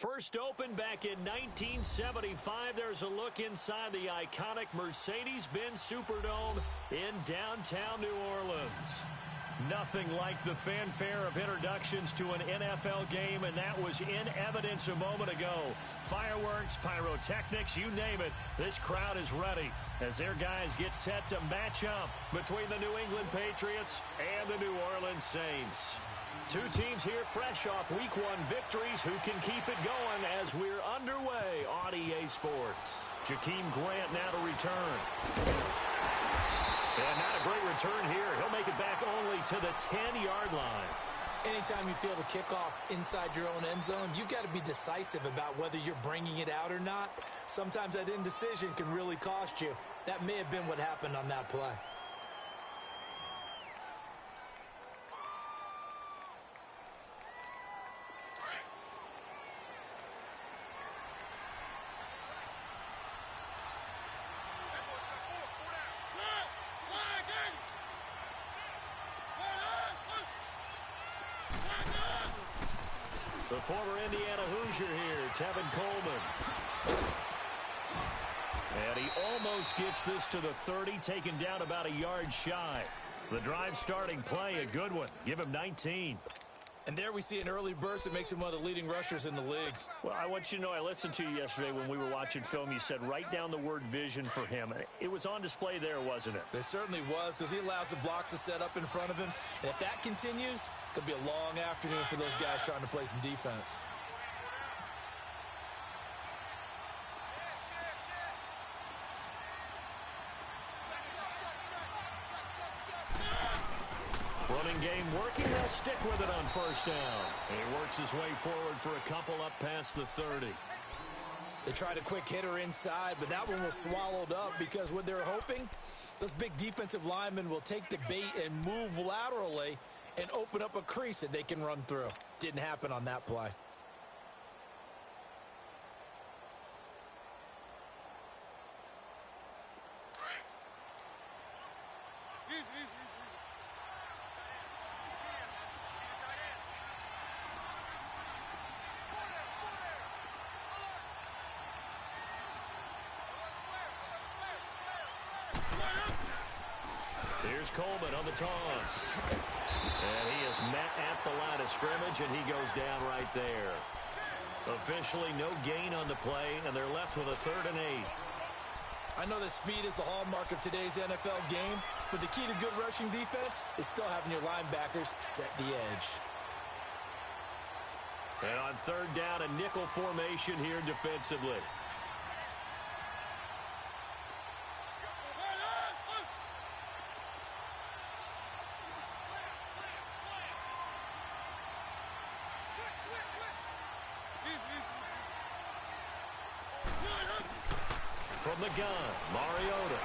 First opened back in 1975, there's a look inside the iconic Mercedes-Benz Superdome in downtown New Orleans. Nothing like the fanfare of introductions to an NFL game, and that was in evidence a moment ago. Fireworks, pyrotechnics, you name it, this crowd is ready as their guys get set to match up between the New England Patriots and the New Orleans Saints. Two teams here fresh off Week 1 victories who can keep it going as we're underway on EA Sports. Jakeem Grant now to return. And not a great return here. He'll make it back only to the 10-yard line. Anytime you feel the kickoff inside your own end zone, you've got to be decisive about whether you're bringing it out or not. Sometimes that indecision can really cost you. That may have been what happened on that play. The former Indiana Hoosier here, Tevin Coleman. And he almost gets this to the 30, taken down about a yard shy. The drive starting play, a good one. Give him 19. And there we see an early burst that makes him one of the leading rushers in the league. Well, I want you to know, I listened to you yesterday when we were watching film. You said write down the word vision for him. It was on display there, wasn't it? It certainly was, because he allows the blocks to set up in front of him. And if that continues, it could be a long afternoon for those guys trying to play some defense. Running game working. They'll stick with it on first down. And he works his way forward for a couple up past the 30. They tried a quick hitter inside, but that one was swallowed up because what they're hoping, those big defensive linemen will take the bait and move laterally and open up a crease that they can run through. Didn't happen on that play. Here's Coleman on the toss. And he is met at the line of scrimmage, and he goes down right there. Officially no gain on the play, and they're left with a 3rd and 8. I know that speed is the hallmark of today's NFL game, but the key to good rushing defense is still having your linebackers set the edge. And on 3rd down, a nickel formation here defensively. From the gun, Mariota.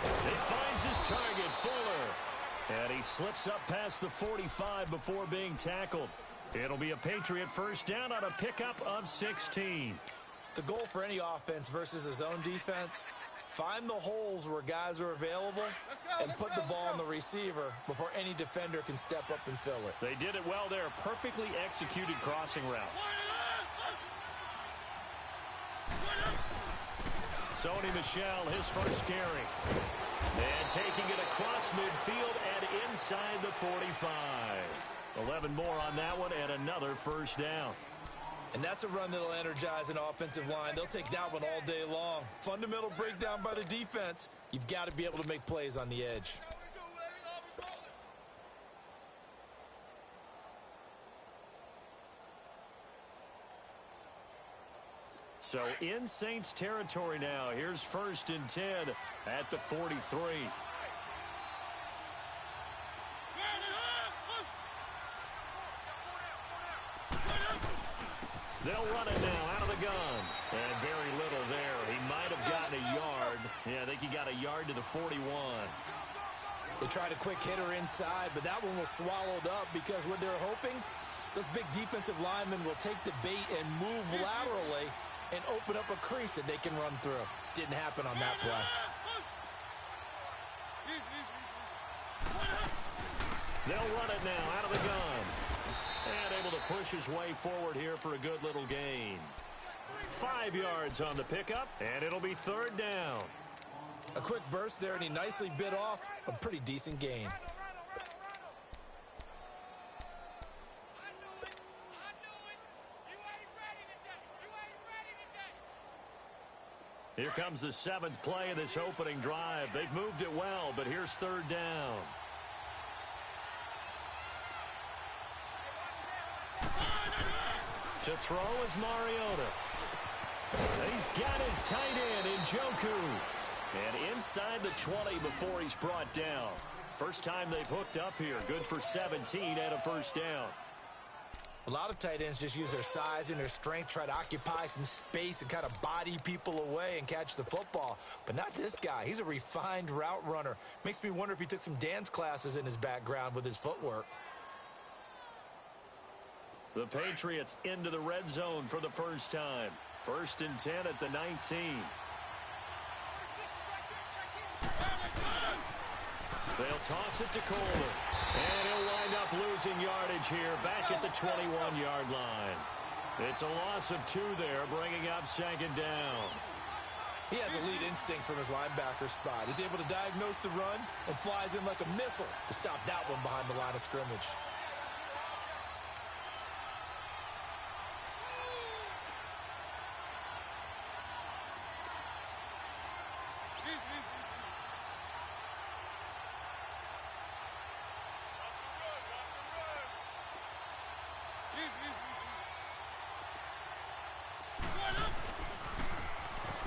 He finds his target, Fuller. And he slips up past the 45 before being tackled. It'll be a Patriot first down on a pickup of 16. The goal for any offense versus a zone defense, find the holes where guys are available and put the ball on the receiver before any defender can step up and fill it. They did it well there. Perfectly executed crossing route. Sony Michel, his first carry. And taking it across midfield and inside the 45. 11 more on that one and another first down. And that's a run that'll energize an offensive line. They'll take that one all day long. Fundamental breakdown by the defense. You've got to be able to make plays on the edge. So in Saints territory now. Here's 1st and 10 at the 43. They'll run it now out of the gun. And very little there. He might have gotten a yard. Yeah, I think he got a yard to the 41. They tried a quick hitter inside, but that one was swallowed up because what they're hoping, those big defensive linemen will take the bait and move laterally and open up a crease that they can run through. Didn't happen on that play. They'll run it now out of the gun. And able to push his way forward here for a good little gain. 5 yards on the pickup, and it'll be third down. A quick burst there, and he nicely bit off a pretty decent gain. Here comes the 7th play of this opening drive. They've moved it well, but here's third down. To throw is Mariota. He's got his tight end in Njoku. And inside the 20 before he's brought down. First time they've hooked up here. Good for 17 and a first down. A lot of tight ends just use their size and their strength, try to occupy some space and kind of body people away and catch the football. But not this guy. He's a refined route runner. Makes me wonder if he took some dance classes in his background with his footwork. The Patriots into the red zone for the first time. 1st and 10 at the 19. They'll toss it to Coleman. And he'll wind up losing yardage here back at the 21-yard line. It's a loss of 2 there, bringing up 2nd down. He has elite instincts from his linebacker spot. He's able to diagnose the run and flies in like a missile to stop that one behind the line of scrimmage.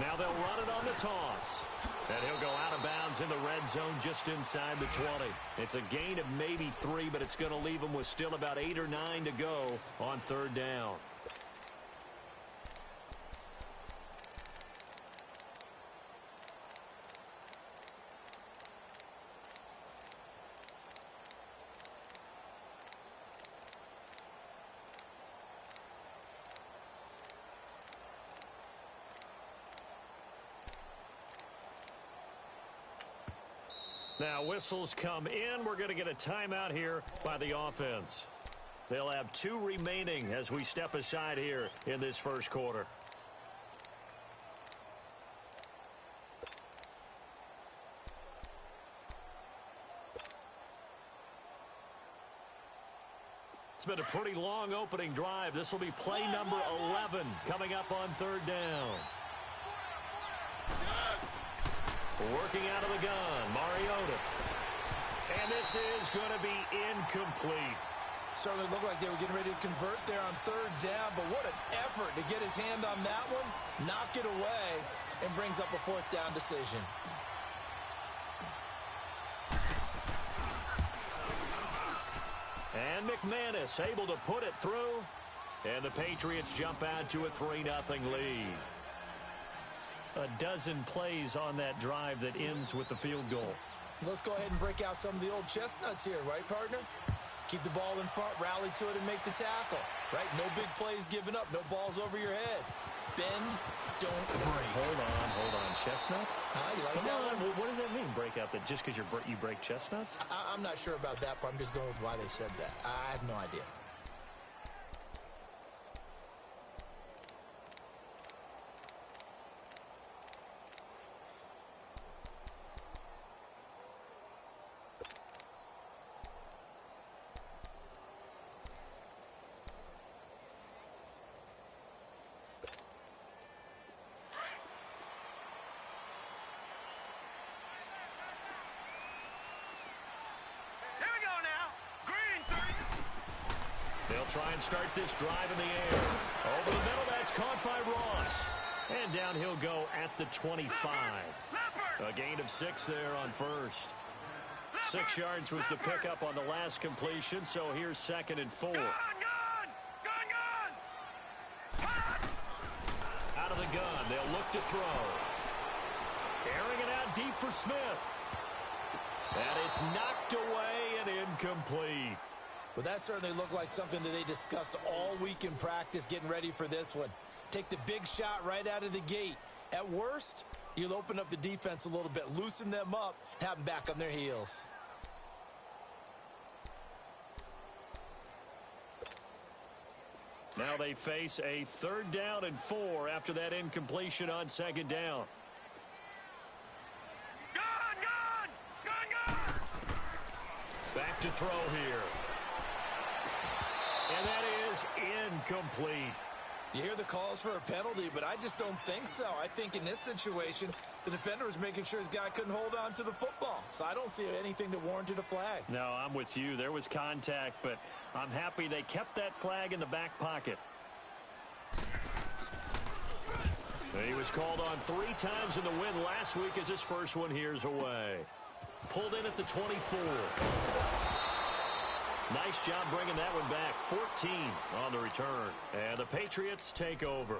Now they'll run it on the toss. And he'll go out of bounds in the red zone just inside the 20. It's a gain of maybe 3, but it's going to leave them with still about 8 or 9 to go on third down. Now whistles come in. We're going to get a timeout here by the offense. They'll have 2 remaining as we step aside here in this first quarter. It's been a pretty long opening drive. This will be play number 11 coming up on third down. Working out of the gun, Mariota. And this is going to be incomplete. Certainly looked like they were getting ready to convert there on third down, but what an effort to get his hand on that one, knock it away, and brings up a 4th down decision. And McManus able to put it through, and the Patriots jump out to a 3-0 lead. A dozen plays on that drive that ends with the field goal. Let's go ahead and break out some of the old chestnuts here, right, partner? Keep the ball in front, rally to it, and make the tackle, right? No big plays given up, no balls over your head. Bend, don't break. Hold on. Chestnuts? You like that one? What does that mean, break out? That just because you break chestnuts? I'm not sure about that part. I'm just going with why they said that. I have no idea. They'll try and start this drive in the air. Over the middle, that's caught by Ross. And down he'll go at the 25. A gain of 6 there on first. 6 yards was the pickup on the last completion, so here's 2nd and 4. Out of the gun, they'll look to throw. Airing it out deep for Smith. And it's knocked away and incomplete. Well, that certainly looked like something that they discussed all week in practice getting ready for this one. Take the big shot right out of the gate. At worst, you'll open up the defense a little bit, loosen them up, have them back on their heels. Now they face a 3rd down and 4 after that incompletion on 2nd down. Back to throw here. And that is incomplete. You hear the calls for a penalty, but I just don't think so. I think in this situation, the defender was making sure his guy couldn't hold on to the football. So I don't see anything that warranted a flag. No, I'm with you. There was contact, but I'm happy they kept that flag in the back pocket. He was called on 3 times in the win last week as his first one here's away. Pulled in at the 24. Nice job bringing that one back. 14 on the return. And the Patriots take over.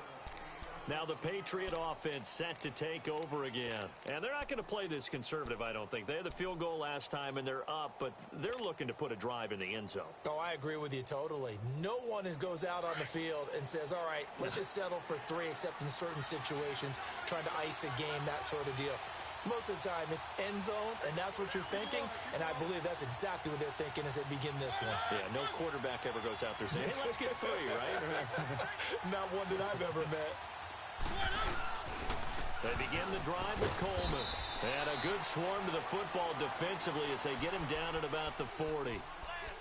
Now the Patriot offense set to take over again. And they're not going to play this conservative, I don't think. They had the field goal last time, and they're up, but they're looking to put a drive in the end zone. Oh, I agree with you totally. No one goes out on the field and says, all right, let's just settle for 3, except in certain situations, trying to ice a game, that sort of deal. Most of the time, it's end zone, and that's what you're thinking, and I believe that's exactly what they're thinking as they begin this one. Yeah, no quarterback ever goes out there saying, hey, let's get 3, right? Not one that I've ever met. They begin the drive with Coleman. And a good swarm to the football defensively as they get him down at about the 40.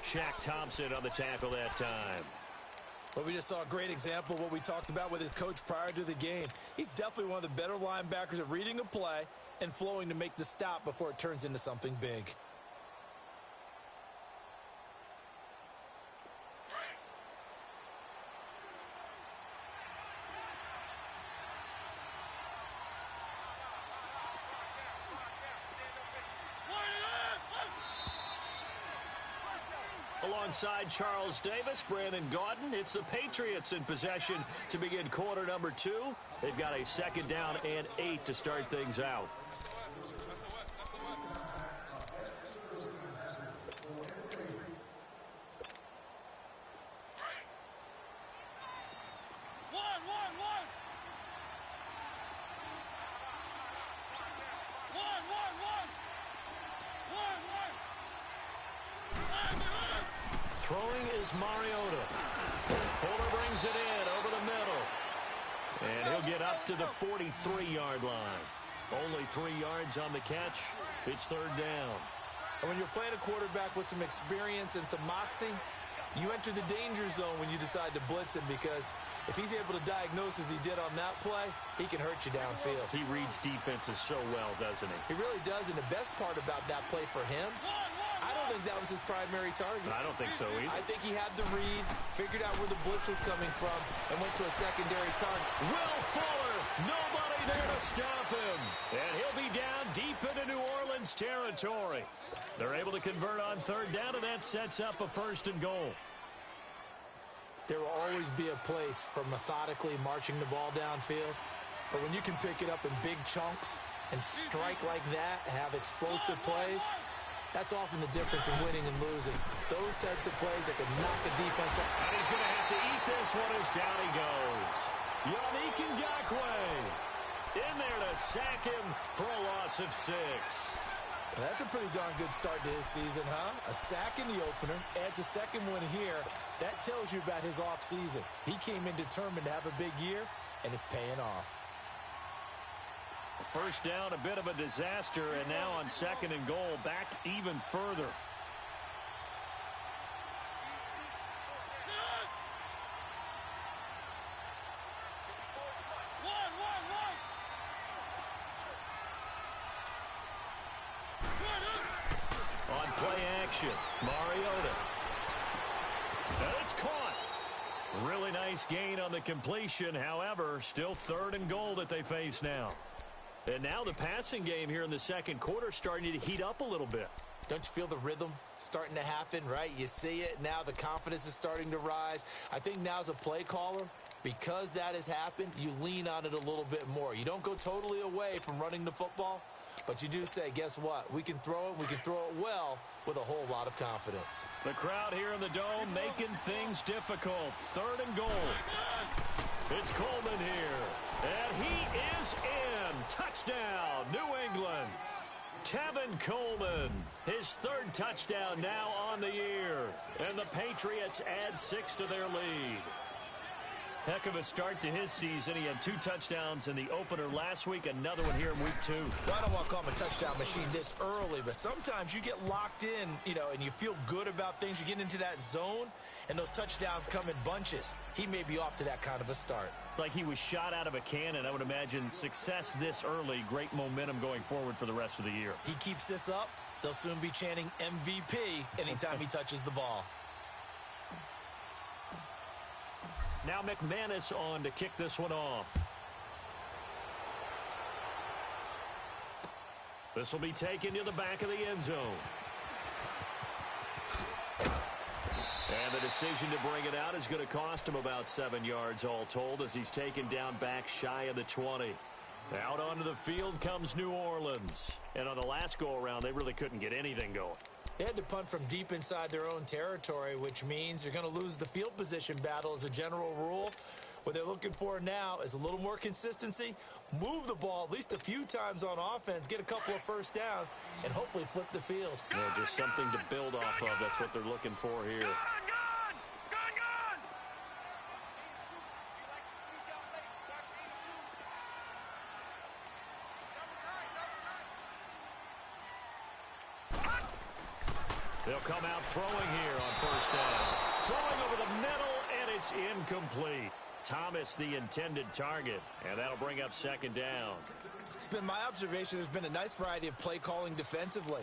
Shaq Thompson on the tackle that time. Well, we just saw a great example of what we talked about with his coach prior to the game. He's definitely one of the better linebackers at reading a play and flowing to make the stop before it turns into something big. Alongside Charles Davis, Brandon Gaudin, it's the Patriots in possession to begin quarter number 2. They've got a 2nd down and 8 to start things out. Throwing is Mariota. Fuller brings it in over the middle. And he'll get up to the 43-yard line. Only 3 yards on the catch. It's 3rd down. And when you're playing a quarterback with some experience and some moxie, you enter the danger zone when you decide to blitz him, because if he's able to diagnose as he did on that play, he can hurt you downfield. He reads defenses so well, doesn't he? He really does, and the best part about that play for him, I don't think that was his primary target. I don't think so either. I think he had the read, figured out where the blitz was coming from, and went to a secondary target. Will Fuller, nobody there to stop him. And he'll be down deep into New Orleans territory. They're able to convert on 3rd down, and that sets up a 1st and goal. There will always be a place for methodically marching the ball downfield, but when you can pick it up in big chunks and strike like that, have explosive plays, that's often the difference in winning and losing. Those types of plays that can knock a defense out. And he's going to have to eat this one as down he goes. Yannick Ngakoue in there to sack him for a loss of 6. That's a pretty darn good start to his season, huh? A sack in the opener, adds a 2nd one here. That tells you about his offseason. He came in determined to have a big year, and it's paying off. 1st down, a bit of a disaster, and now on 2nd and goal, back even further. On play action, Mariota. And it's caught. Really nice gain on the completion. However, still 3rd and goal that they face now. And now the passing game here in the 2nd quarter starting to heat up a little bit. Don't you feel the rhythm starting to happen, right? You see it. Now the confidence is starting to rise. I think now as a play caller, because that has happened, you lean on it a little bit more. You don't go totally away from running the football, but you do say, guess what? We can throw it. We can throw it well with a whole lot of confidence. The crowd here in the Dome making things difficult. 3rd and goal. It's Coleman here. And he is in. Touchdown, New England. Tevin Coleman, his 3rd touchdown now on the year. And the Patriots add 6 to their lead. Heck of a start to his season. He had 2 touchdowns in the opener last week, another one here in week 2. Well, I don't want to call him a touchdown machine this early, but sometimes you get locked in, and you feel good about things. You get into that zone, and those touchdowns come in bunches. He may be off to that kind of a start. It's like he was shot out of a cannon. I would imagine success this early, great momentum going forward for the rest of the year. He keeps this up, they'll soon be chanting MVP anytime he touches the ball. Now McManus on to kick this one off. This will be taken to the back of the end zone. And the decision to bring it out is going to cost him about 7 yards all told as he's taken down back shy of the 20. Out onto the field comes New Orleans. And on the last go-around, they really couldn't get anything going. They had to punt from deep inside their own territory, which means you're going to lose the field position battle as a general rule. What they're looking for now is a little more consistency, move the ball at least a few times on offense, get a couple of first downs, and hopefully flip the field. Yeah, just something to build off of. That's what they're looking for here. They'll come out throwing here on first down. Throwing over the middle, and it's incomplete. Thomas, the intended target, and that'll bring up second down. It's been my observation there's been a nice variety of play calling defensively.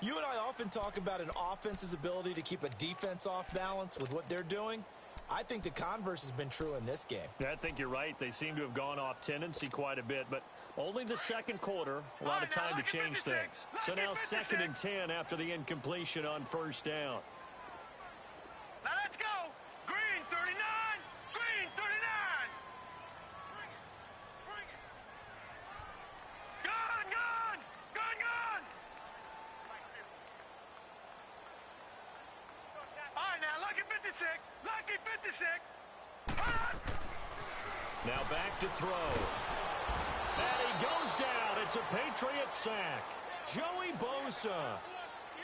You and I often talk about an offense's ability to keep a defense off balance with what they're doing. I think the converse has been true in this game. Yeah, I think you're right. They seem to have gone off tendency quite a bit, but only the second quarter, a lot of time to change things. So now 2nd and 10 after the incompletion on first down. Now let's go. Green 39. Green 39. Bring it. Gun, gun. Gun, gun. All right, now lucky 56. Lucky 56. Now back to throw. And he goes down. It's a Patriot sack. Joey Bosa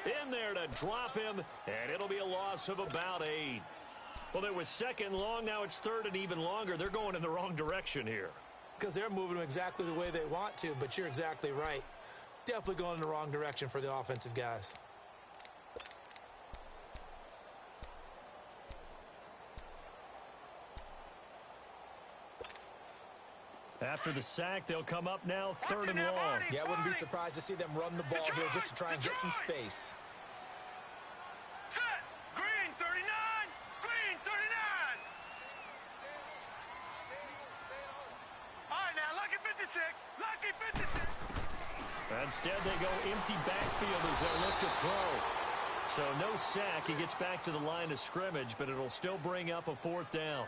in there to drop him, and it'll be a loss of about 8. Well, it was 2nd long. Now it's 3rd and even longer. They're going in the wrong direction here. Because they're moving them exactly the way they want to, but you're exactly right. Definitely going in the wrong direction for the offensive guys. After the sack, they'll come up now 3rd and long. Yeah, I wouldn't be surprised to see them run the ball here just to try and get some space. Set. Green 39. Green 39. All right, now lucky 56. Lucky 56. Instead, they go empty backfield as they look to throw. So no sack. He gets back to the line of scrimmage, but it'll still bring up a 4th down.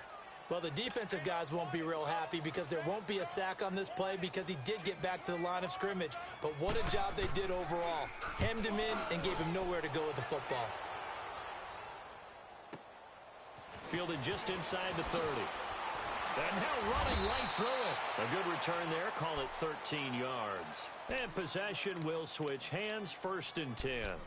Well, the defensive guys won't be real happy because there won't be a sack on this play because he did get back to the line of scrimmage. But what a job they did overall. Hemmed him in and gave him nowhere to go with the football. Fielded just inside the 30. And now running right through it. A good return there. Call it 13 yards. And possession will switch hands. 1st and 10.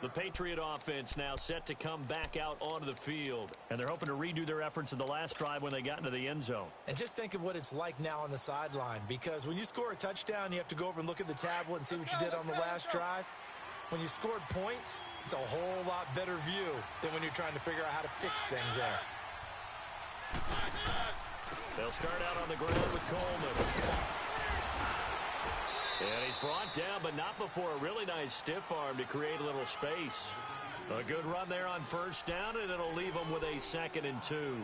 The Patriot offense now set to come back out onto the field. And they're hoping to redo their efforts in the last drive when they got into the end zone. And just think of what it's like now on the sideline. Because when you score a touchdown, you have to go over and look at the tablet and see what you did on the last drive. When you scored points, it's a whole lot better view than when you're trying to figure out how to fix things there. They'll start out on the ground with Coleman. And he's brought down, but not before a really nice stiff arm to create a little space. A good run there on first down, and it'll leave them with a 2nd and 2.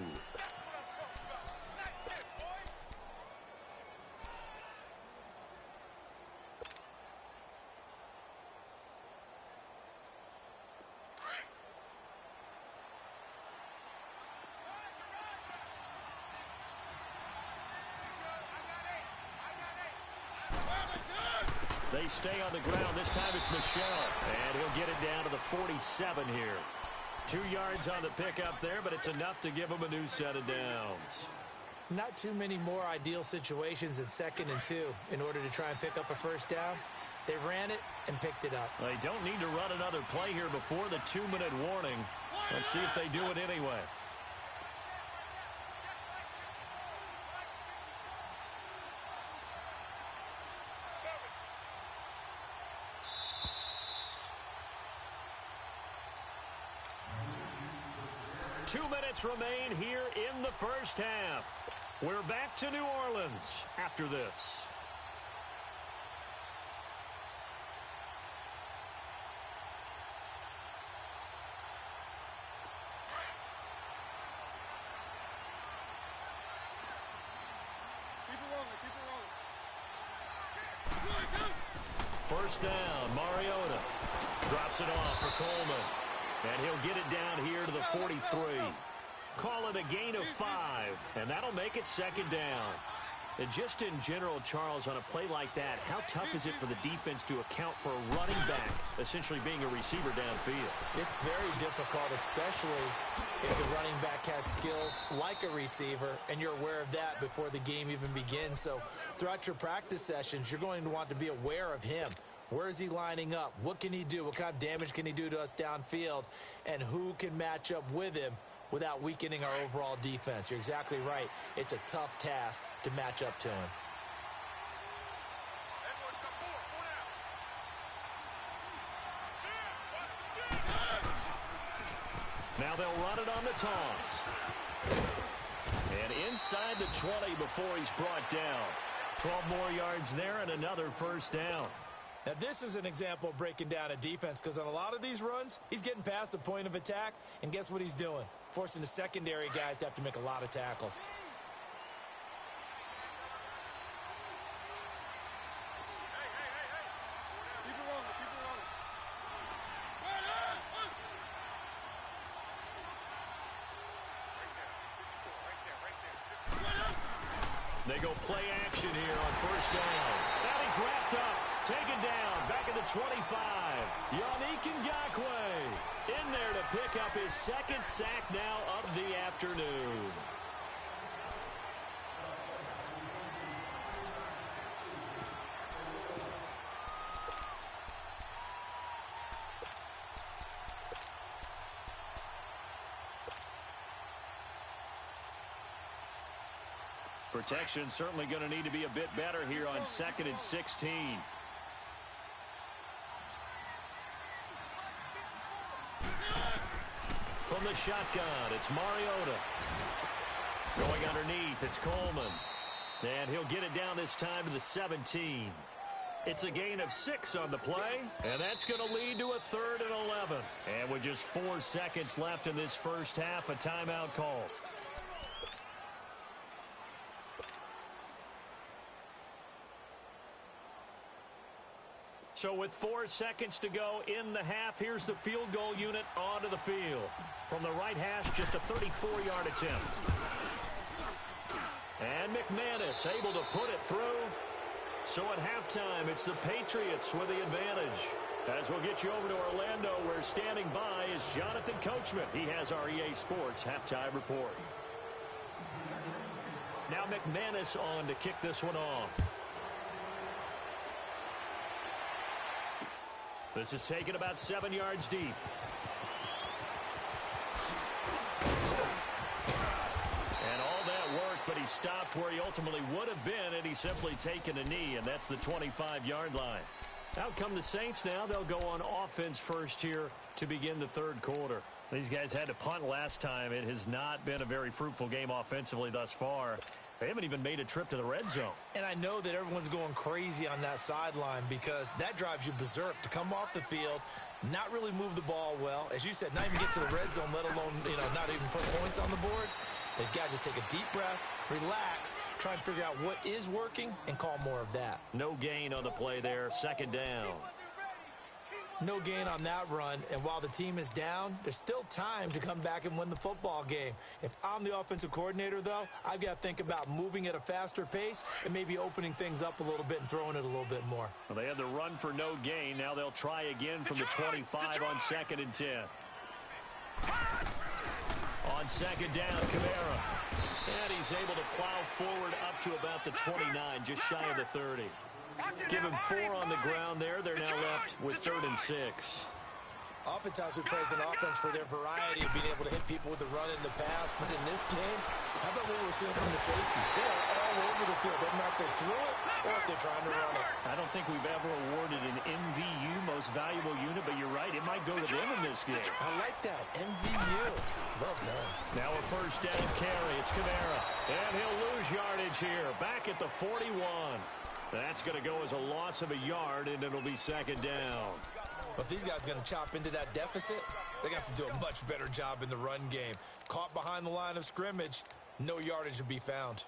They stay on the ground. This time it's Michelle. And he'll get it down to the 47 here. 2 yards on the pickup there, but it's enough to give him a new set of downs. Not too many more ideal situations in 2nd and 2 in order to try and pick up a first down. They ran it and picked it up. They don't need to run another play here before the 2-minute warning. Let's see if they do it anyway. 2 minutes remain here in the first half. We're back to New Orleans after this. First down, Mariota drops it off for Coleman. And he'll get it down here to the 43. Call it a gain of 5, and that'll make it second down. And just in general, Charles, on a play like that, how tough is it for the defense to account for a running back essentially being a receiver downfield? It's very difficult, especially if the running back has skills like a receiver, and you're aware of that before the game even begins. So throughout your practice sessions, you're going to want to be aware of him. Where is he lining up? What can he do? What kind of damage can he do to us downfield? And who can match up with him without weakening our overall defense? You're exactly right. It's a tough task to match up to him. Now they'll run it on the toss. And inside the 20 before he's brought down. 12 more yards there and another first down. Now, this is an example of breaking down a defense, because on a lot of these runs, he's getting past the point of attack, and guess what he's doing? Forcing the secondary guys to have to make a lot of tackles. They go play action here on first down. Now he's wrapped up. Taken down, back at the 25. Yannick Ngakoue in there to pick up his second sack now of the afternoon. Protection certainly going to need to be a bit better here on 2nd and 16. From the shotgun, it's Mariota. Going underneath, it's Coleman. And he'll get it down this time to the 17. It's a gain of 6 on the play, and that's going to lead to a 3rd and 11. And with just 4 seconds left in this first half, a timeout call. So with 4 seconds to go in the half, here's the field goal unit onto the field. From the right hash, just a 34-yard attempt. And McManus able to put it through. So at halftime, it's the Patriots with the advantage. As we'll get you over to Orlando, where standing by is Jonathan Coachman. He has our EA Sports halftime report. Now McManus on to kick this one off. This is taken about 7 yards deep. And all that work, but he stopped where he ultimately would have been, and he's simply taken a knee, and that's the 25-yard line. Out come the Saints now. They'll go on offense first here to begin the third quarter. These guys had to punt last time. It has not been a very fruitful game offensively thus far. They haven't even made a trip to the red zone. And I know that everyone's going crazy on that sideline because that drives you berserk to come off the field, not really move the ball well. As you said, not even get to the red zone, let alone, not even put points on the board. They've got to just take a deep breath, relax, try and figure out what is working, and call more of that. No gain on the play there, second down. No gain on that run, and while the team is down, there's still time to come back and win the football game. If I'm the offensive coordinator, though, I've got to think about moving at a faster pace and maybe opening things up a little bit and throwing it a little bit more. Well, they had the run for no gain. Now they'll try again from the 25 on 2nd and 10. On second down, Kamara. And he's able to plow forward up to about the 29, just shy of the 30. Give him 4 on the ground there. They're now left with 3rd and 6. Oftentimes we praise an offense for their variety of being able to hit people with the run in the pass, but in this game, how about what we're seeing from the safeties? They are all over the field. Doesn't matter if they threw it or if they're trying to run it. I don't think we've ever awarded an MVU, most valuable unit, but you're right, it might go to them in this game. I like that, MVU. Well done. Now a first down carry. It's Kamara, and he'll lose yardage here. Back at the 41. That's going to go as a loss of a yard, and it'll be second down. But these guys are going to chop into that deficit. They got to do a much better job in the run game. Caught behind the line of scrimmage, no yardage to be found.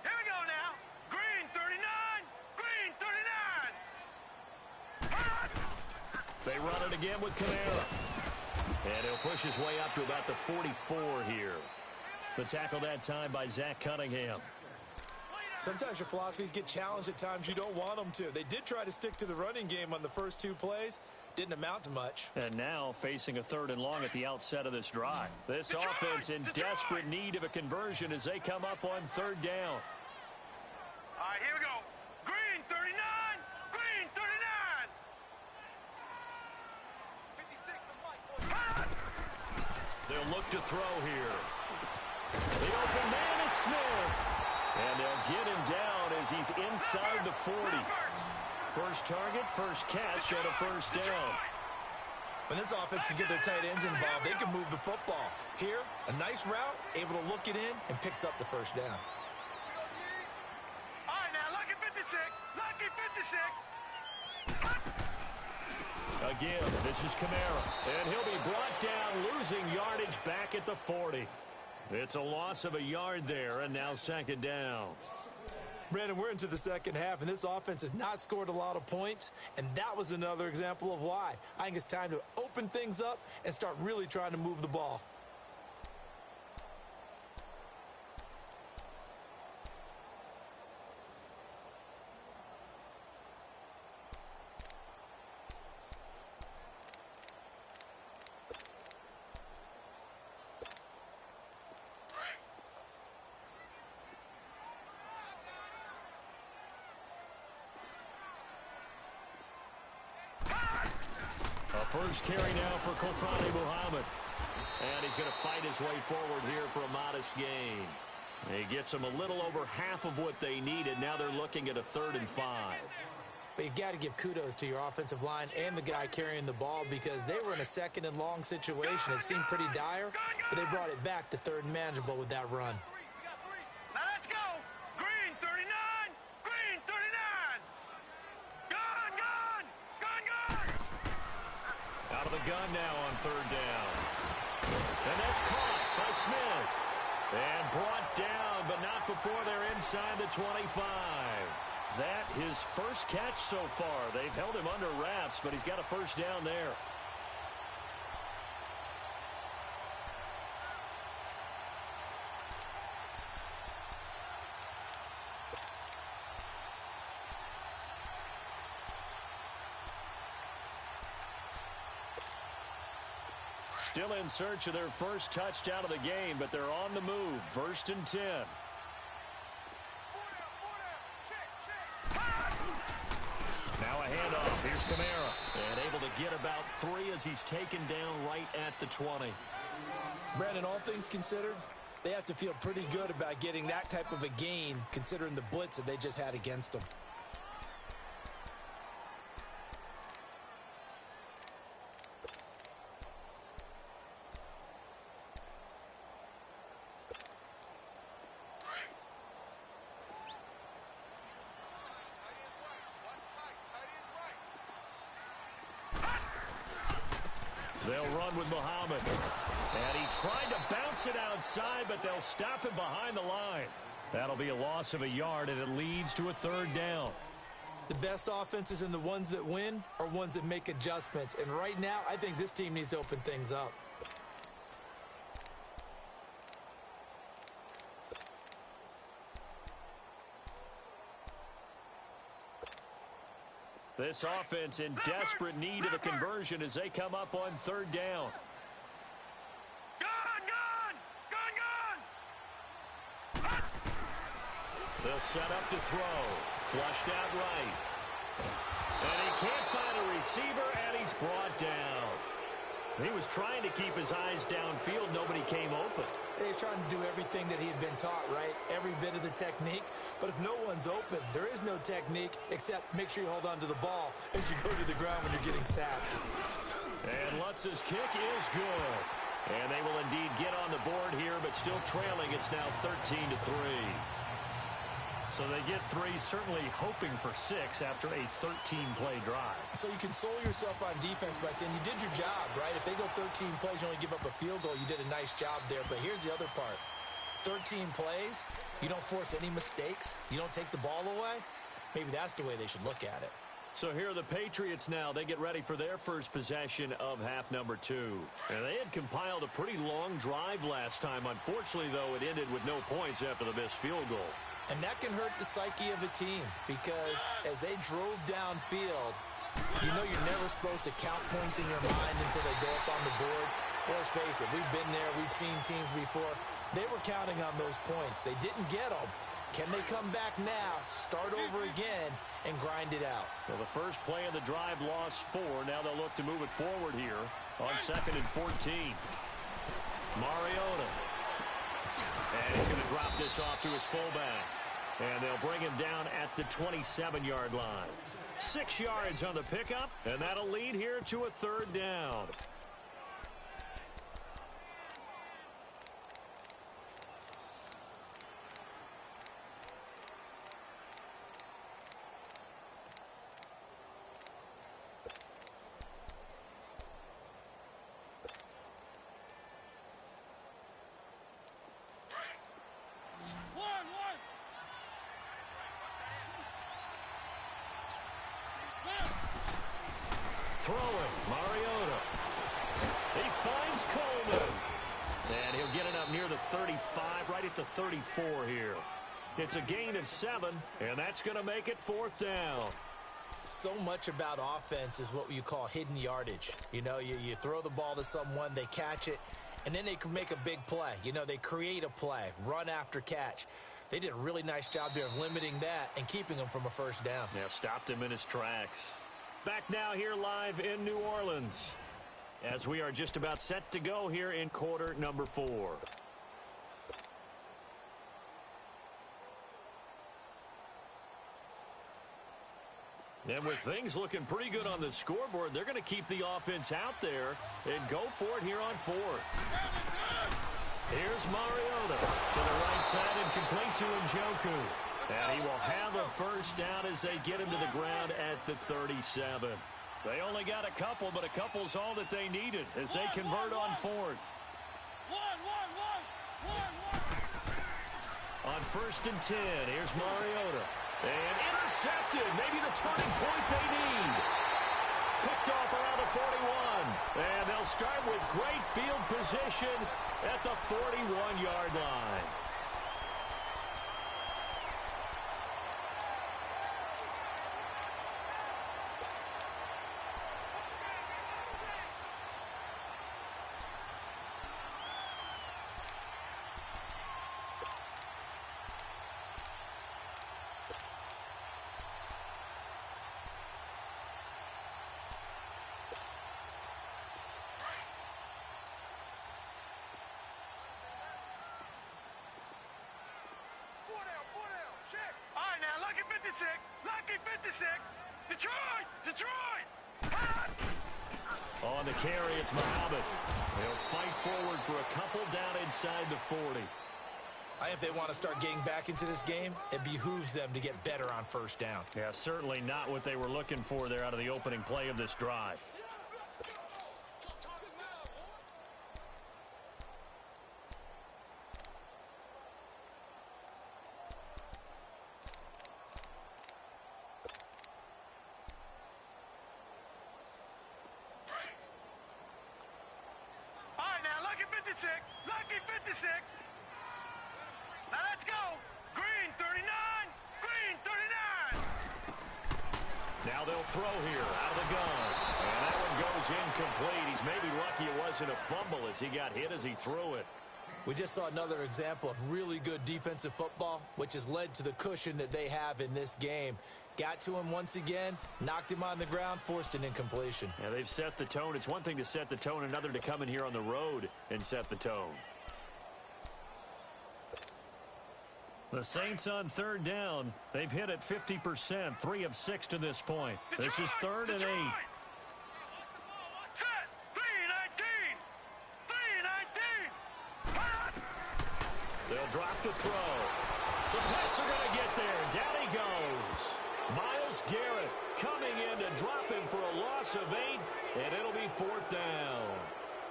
Here we go now. Green 39. Green 39. They run it again with Kamara. And he'll push his way up to about the 44 here. The tackle that time by Zach Cunningham. Sometimes your philosophies get challenged at times you don't want them to. They did try to stick to the running game on the first two plays. Didn't amount to much. And now facing a 3rd and long at the outset of this drive. This offense in desperate need of a conversion as they come up on 3rd down. All right, here we go. Green 39. Green 39. They'll look to throw here. The open man is Smith. And they'll get him down as he's inside the 40. First target, first catch, and a first down. When this offense can get their tight ends involved, they can move the football. Here, a nice route, able to look it in, and picks up the first down. All right, now, lucky 56. Lucky 56. Again, this is Kamara. And he'll be brought down, losing yardage back at the 40. It's a loss of a yard there, and now second down. Brandon, we're into the second half, and this offense has not scored a lot of points, and that was another example of why. I think it's time to open things up and start really trying to move the ball. First carry now for Kofani Muhammad. And he's going to fight his way forward here for a modest gain. He gets them a little over half of what they needed. Now they're looking at a 3rd and 5. But you got to give kudos to your offensive line and the guy carrying the ball because they were in a 2nd and long situation. It seemed pretty dire, but they brought it back to 3rd and manageable with that run. Now let's go. Green 39. Green 39. Gun, gun. Gun, gun. Out of the gun now on 3rd down. And that's caught by Smith. And brought down, but not before they're inside the 25. That his first catch so far. They've held him under wraps, but he's got a first down there. Still in search of their first touchdown of the game, but they're on the move. 1st and 10. Now a handoff. Here's Kamara. And able to get about 3 as he's taken down right at the 20. Brandon, all things considered, they have to feel pretty good about getting that type of a gain considering the blitz that they just had against them. They'll run with Muhammad. And he tried to bounce it outside, but they'll stop him behind the line. That'll be a loss of a yard, and it leads to a 3rd down. The best offenses and the ones that win are ones that make adjustments. And right now, I think this team needs to open things up. This offense in desperate need of a conversion as they come up on 3rd down. Gun, gun. They'll set up to throw. Flushed out right. And he can't find a receiver, and he's brought down. He was trying to keep his eyes downfield. Nobody came open. He's trying to do everything that he had been taught, right? Every bit of the technique. But if no one's open, there is no technique except make sure you hold on to the ball as you go to the ground when you're getting sacked. And Lutz's kick is good. And they will indeed get on the board here, but still trailing. It's now 13-3. So they get 3, certainly hoping for 6 after a 13-play drive. So you console yourself on defense by saying you did your job, right? If they go 13 plays, you only give up a field goal, you did a nice job there. But here's the other part. 13 plays, you don't force any mistakes, you don't take the ball away. Maybe that's the way they should look at it. So here are the Patriots now. They get ready for their first possession of half number 2. And they had compiled a pretty long drive last time. Unfortunately, though, it ended with no points after the missed field goal. And that can hurt the psyche of a team because as they drove downfield, you know you're never supposed to count points in your mind until they go up on the board. Well, let's face it, we've been there, we've seen teams before. They were counting on those points. They didn't get them. Can they come back now, start over again, and grind it out? Well, the first play of the drive lost 4. Now they'll look to move it forward here on 2nd and 14. Mariota. And he's going to drop this off to his fullback. And they'll bring him down at the 27-yard line. 6 yards on the pickup, and that'll lead here to a 3rd down. Throwing, Mariota. He finds Coleman. And he'll get it up near the 35, right at the 34 here. It's a gain of 7, and that's going to make it 4th down. So much about offense is what you call hidden yardage. You know, you throw the ball to someone, they catch it, and then they can make a big play. You know, they create a play, run after catch. They did a really nice job there of limiting that and keeping him from a 1st down. Yeah, stopped him in his tracks. Back now here live in New Orleans as we are just about set to go here in quarter number 4. And with things looking pretty good on the scoreboard, they're going to keep the offense out there and go for it here on 4th. Here's Mariota to the right side and complete to Njoku. And he will have a 1st down as they get him to the ground at the 37. They only got a couple, but a couple's all that they needed as they convert on 4th. On 1st and 10, here's Mariota. And intercepted, maybe the turning point they need. Picked off around the 41. And they'll start with great field position at the 41-yard line. Lucky 56! Lucky 56! Detroit! Detroit! On the carry, it's Muhammad. They'll fight forward for a couple down inside the 40. I think if they want to start getting back into this game, it behooves them to get better on 1st down. Yeah, certainly not what they were looking for there out of the opening play of this drive. Lucky 56. Now let's go. Green 39. Green 39. Now they'll throw here out of the gun. And that one goes incomplete. He's maybe lucky it wasn't a fumble as he got hit as he threw it. We just saw another example of really good defensive football, which has led to the cushion that they have in this game. Got to him once again, knocked him on the ground, forced an incompletion. Yeah, they've set the tone. It's one thing to set the tone, another to come in here on the road and set the tone. The Saints on third down. They've hit it 50%, 3 of 6 to this point. This is 3rd and 8. Set. 3-19. 3-19. They'll drop the throw. The Pats are going to get there. Down he goes. Myles Garrett coming in to drop him for a loss of 8, and it'll be 4th down.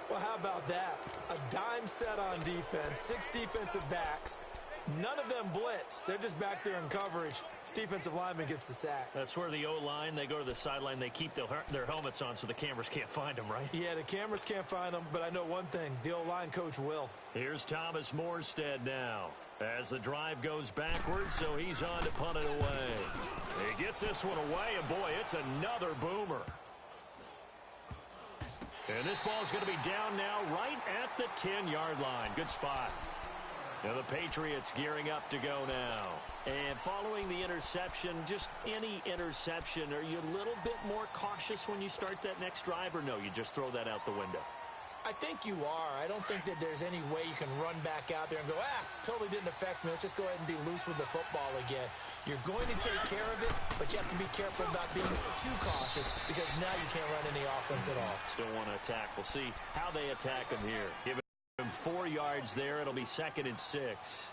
Well, how about that? A dime set on defense, 6 defensive backs. None of them blitz. They're just back there in coverage. Defensive lineman gets the sack. That's where the O-line, they go to the sideline, they keep their helmets on so the cameras can't find them, right? Yeah, the cameras can't find them, but I know one thing. The O-line coach will. Here's Thomas Morstead now as the drive goes backwards, so he's on to punt it away. He gets this one away, and boy, it's another boomer. And this ball's going to be down now right at the 10-yard line. Good spot. Now the Patriots gearing up to go now. And following the interception, just any interception, are you a little bit more cautious when you start that next drive, or no, you just throw that out the window? I think you are. I don't think that there's any way you can run back out there and go, totally didn't affect me. Let's just go ahead and be loose with the football again. You're going to take care of it, but you have to be careful about being too cautious because now you can't run any offense at all. Still want to attack. We'll see how they attack him here. Give him 4 yards there. It'll be 2nd and 6.